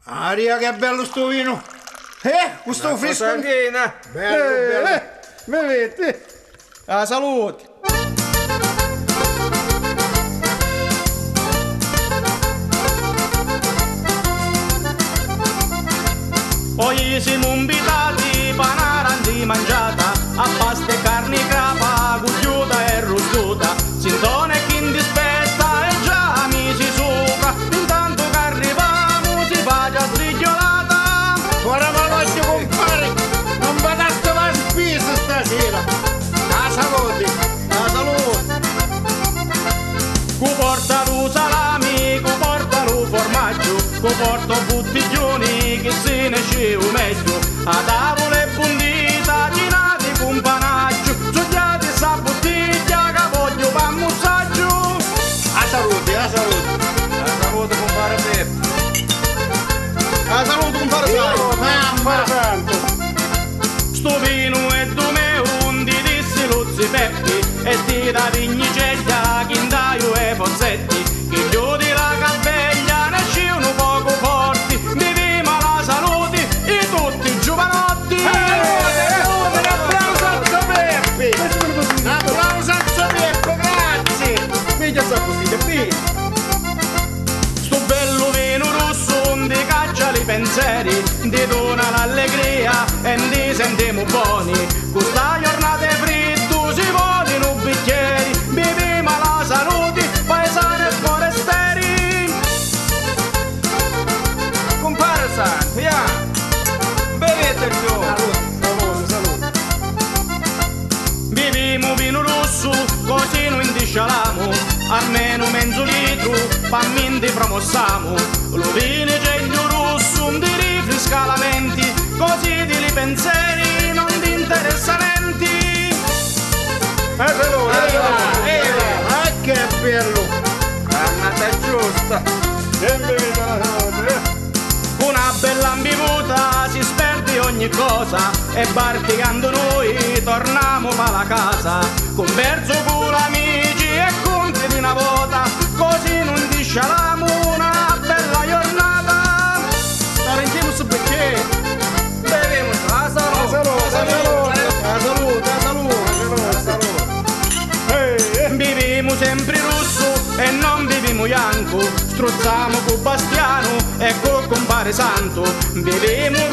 Aria, che bello sto vino! Questo fresco! Sanghina! Bello! Bevete! A salute! Poi siamo invitati, panaranzi mangiata, a pasta e carne crapa, cucchiuta e rostuta, sintone e chi indispetta e già mi si sopra, intanto che arriviamo si fa già strigliolata. Ora voglio compare, non badaste la spesa stasera! A salute! A salute! Cu porta lo salami, cu porta lo formaggio, cu porta bottiglioni che se ne c'è un meglio, a tavola e bondita, ginati con panaggio, studiati sa bottiglia che voglio pa' mussaggio. A salute, a salute! A salute, compare Peppi! A salute, compare Santo! Mamma! Santo! Sto vino è dume di dissi Luzzi Peppi, e ti da vigniceglia, chindaio e pozzetti, che chiudi la cappeglia, ne sciano poco forti, viviamo la salute e tutti i giovanotti. Un applauso a Zio Peppi! Un applauso a Zio Peppi, grazie! Figlia sa così, Peppi! Sto bello vino rosso, di caccia i pensieri, di dona l'allegria e di sentiamo buoni. Questa giornata è fritto, si vogliono bicchieri, beviamo la salute, paesani e forestieri. Compare Santo, via! Bevete il giorno! Salute, salute! Beviamo vino rosso, così non indiscialamo, almeno mezzo litro, pamminti promossiamo. Lo vino genio rosso, di rifresca la mente, così di li pensieri non ti interessamenti. Salute! Che bello! Annata giusta! E bevete la salute! Una bella ambivuta si sperde ogni cosa, e barticando noi torniamo pa' la casa, converso con l'amici e conti di una volta, così non discialamo una bella giornata. Arranchiamo su perché? Beviamo la salute! salute, La salute! La salute! La salute! Viviamo sempre rosso e non viviamo bianco, struzziamo con Bastiano e con compare Santo, viviamo